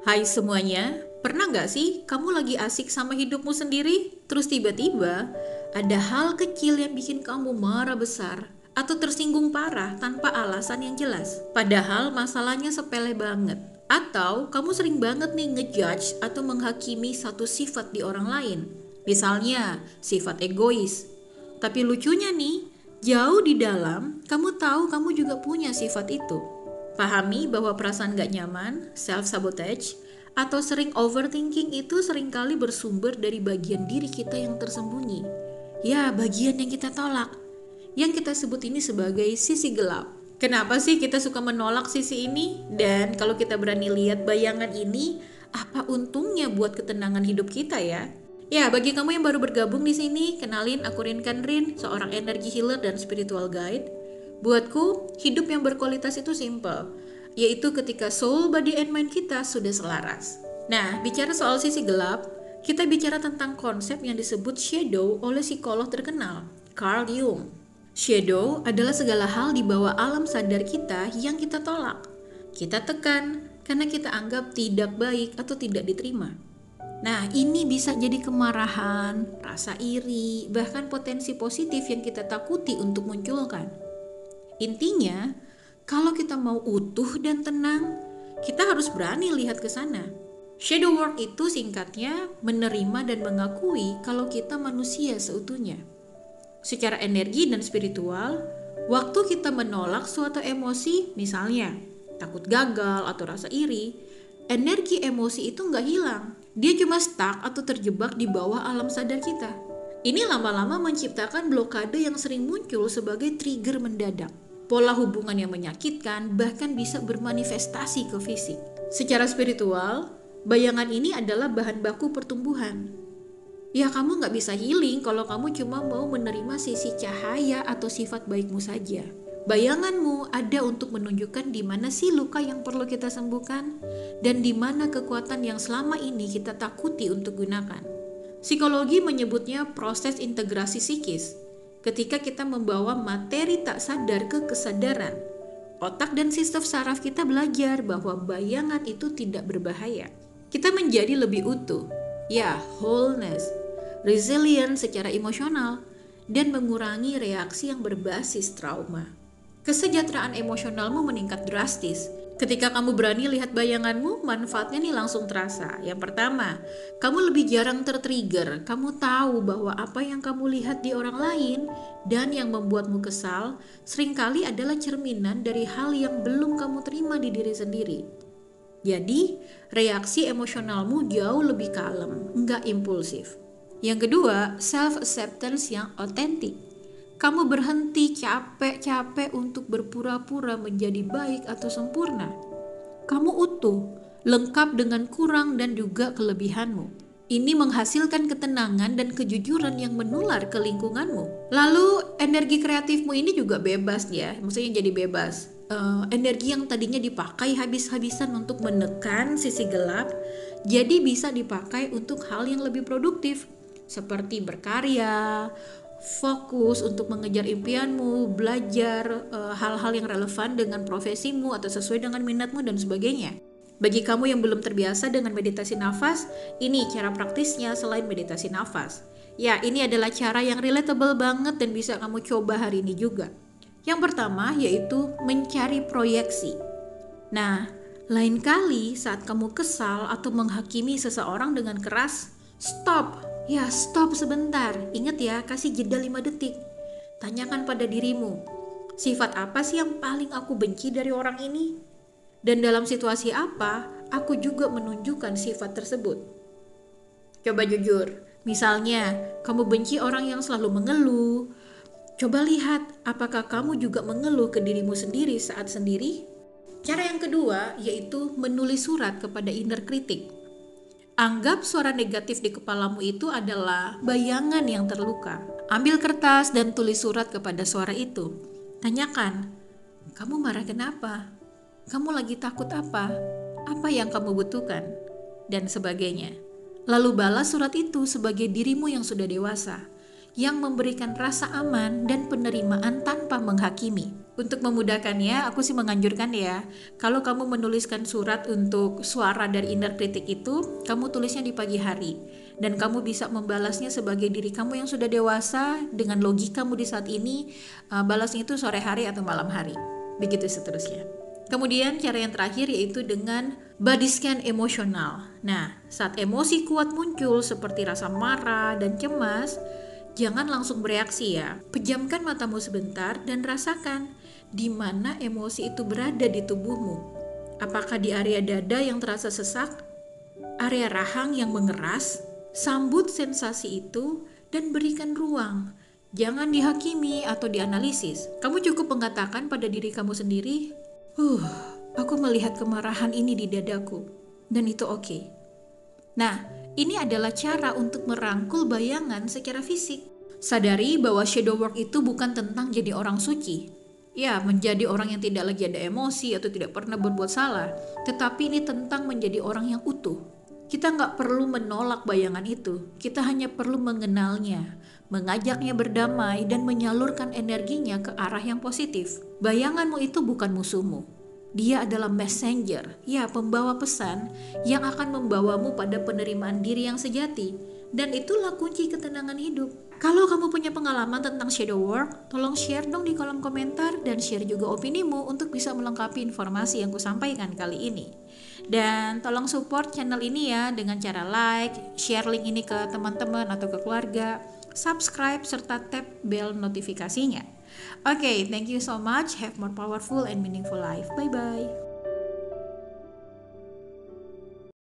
Hai semuanya, pernah nggak sih kamu lagi asik sama hidupmu sendiri, terus tiba-tiba ada hal kecil yang bikin kamu marah besar atau tersinggung parah tanpa alasan yang jelas? Padahal masalahnya sepele banget. Atau kamu sering banget nih ngejudge atau menghakimi satu sifat di orang lain. Misalnya, sifat egois. Tapi lucunya nih, jauh di dalam, kamu tahu kamu juga punya sifat itu. Pahami bahwa perasaan gak nyaman, self-sabotage, atau sering overthinking itu seringkali bersumber dari bagian diri kita yang tersembunyi. Ya, bagian yang kita tolak. Yang kita sebut ini sebagai sisi gelap. Kenapa sih kita suka menolak sisi ini? Dan kalau kita berani lihat bayangan ini, apa untungnya buat ketenangan hidup kita ya? Ya, bagi kamu yang baru bergabung di sini, kenalin aku Rin Kanrin, seorang energy healer dan spiritual guide. Buatku, hidup yang berkualitas itu simple, yaitu ketika soul, body, and mind kita sudah selaras. Nah, bicara soal sisi gelap, kita bicara tentang konsep yang disebut shadow oleh psikolog terkenal, Carl Jung. Shadow adalah segala hal di bawah alam sadar kita yang kita tolak. Kita tekan karena kita anggap tidak baik atau tidak diterima. Nah, ini bisa jadi kemarahan, rasa iri, bahkan potensi positif yang kita takuti untuk munculkan. Intinya, kalau kita mau utuh dan tenang, kita harus berani lihat ke sana. Shadow work itu singkatnya menerima dan mengakui kalau kita manusia seutuhnya. Secara energi dan spiritual, waktu kita menolak suatu emosi, misalnya takut gagal atau rasa iri, energi emosi itu nggak hilang. Dia cuma stuck atau terjebak di bawah alam sadar kita. Ini lama-lama menciptakan blokade yang sering muncul sebagai trigger mendadak. Pola hubungan yang menyakitkan bahkan bisa bermanifestasi ke fisik. Secara spiritual, bayangan ini adalah bahan baku pertumbuhan. Ya, kamu nggak bisa healing kalau kamu cuma mau menerima sisi cahaya atau sifat baikmu saja. Bayanganmu ada untuk menunjukkan di mana sih luka yang perlu kita sembuhkan dan di mana kekuatan yang selama ini kita takuti untuk gunakan. Psikologi menyebutnya proses integrasi psikis. Ketika kita membawa materi tak sadar ke kesadaran, otak dan sistem saraf kita belajar bahwa bayangan itu tidak berbahaya. Kita menjadi lebih utuh, ya, wholeness, resilient secara emosional, dan mengurangi reaksi yang berbasis trauma. Kesejahteraan emosionalmu meningkat drastis. Ketika kamu berani lihat bayanganmu, manfaatnya nih langsung terasa. Yang pertama, kamu lebih jarang tertrigger. Kamu tahu bahwa apa yang kamu lihat di orang lain dan yang membuatmu kesal seringkali adalah cerminan dari hal yang belum kamu terima di diri sendiri. Jadi, reaksi emosionalmu jauh lebih kalem, nggak impulsif. Yang kedua, self-acceptance yang otentik. Kamu berhenti capek-capek untuk berpura-pura menjadi baik atau sempurna. Kamu utuh, lengkap dengan kurang dan juga kelebihanmu. Ini menghasilkan ketenangan dan kejujuran yang menular ke lingkunganmu. Lalu energi kreatifmu ini juga bebas ya, maksudnya jadi bebas. Energi yang tadinya dipakai habis-habisan untuk menekan sisi gelap, jadi bisa dipakai untuk hal yang lebih produktif, seperti berkarya, fokus untuk mengejar impianmu, belajar hal-hal yang relevan dengan profesimu atau sesuai dengan minatmu dan sebagainya. Bagi kamu yang belum terbiasa dengan meditasi nafas, ini cara praktisnya selain meditasi nafas. Ya, ini adalah cara yang relatable banget dan bisa kamu coba hari ini juga. Yang pertama yaitu mencari proyeksi. Nah, lain kali saat kamu kesal atau menghakimi seseorang dengan keras, stop. Ya, stop sebentar. Ingat ya, kasih jeda 5 detik. Tanyakan pada dirimu, sifat apa sih yang paling aku benci dari orang ini? Dan dalam situasi apa, aku juga menunjukkan sifat tersebut. Coba jujur. Misalnya, kamu benci orang yang selalu mengeluh. Coba lihat, apakah kamu juga mengeluh ke dirimu sendiri saat sendiri? Cara yang kedua yaitu menulis surat kepada inner critic. Anggap suara negatif di kepalamu itu adalah bayangan yang terluka. Ambil kertas dan tulis surat kepada suara itu. Tanyakan, kamu marah kenapa? Kamu lagi takut apa? Apa yang kamu butuhkan? Dan sebagainya. Lalu balas surat itu sebagai dirimu yang sudah dewasa, yang memberikan rasa aman dan penerimaan tanpa menghakimi. Untuk memudahkannya, aku sih menganjurkan ya, kalau kamu menuliskan surat untuk suara dari inner critic itu, kamu tulisnya di pagi hari. Dan kamu bisa membalasnya sebagai diri kamu yang sudah dewasa, dengan logikamu di saat ini, balasnya itu sore hari atau malam hari. Begitu seterusnya. Kemudian cara yang terakhir yaitu dengan body scan emosional. Nah, saat emosi kuat muncul seperti rasa marah dan cemas, jangan langsung bereaksi ya. Pejamkan matamu sebentar dan rasakan di mana emosi itu berada di tubuhmu. Apakah di area dada yang terasa sesak, area rahang yang mengeras? Sambut sensasi itu dan berikan ruang. Jangan dihakimi atau dianalisis. Kamu cukup mengatakan pada diri kamu sendiri, aku melihat kemarahan ini di dadaku, dan itu oke. Nah, ini adalah cara untuk merangkul bayangan secara fisik. Sadari bahwa shadow work itu bukan tentang jadi orang suci. Ya, menjadi orang yang tidak lagi ada emosi atau tidak pernah berbuat salah. Tetapi ini tentang menjadi orang yang utuh. Kita nggak perlu menolak bayangan itu. Kita hanya perlu mengenalnya, mengajaknya berdamai, dan menyalurkan energinya ke arah yang positif. Bayanganmu itu bukan musuhmu. Dia adalah messenger, ya pembawa pesan yang akan membawamu pada penerimaan diri yang sejati. Dan itulah kunci ketenangan hidup. Kalau kamu punya pengalaman tentang shadow work, tolong share dong di kolom komentar dan share juga opinimu untuk bisa melengkapi informasi yang kusampaikan kali ini. Dan tolong support channel ini ya dengan cara like, share link ini ke teman-teman atau ke keluarga, subscribe serta tap bell notifikasinya. Okay, thank you so much. Have more powerful and meaningful life. Bye-bye.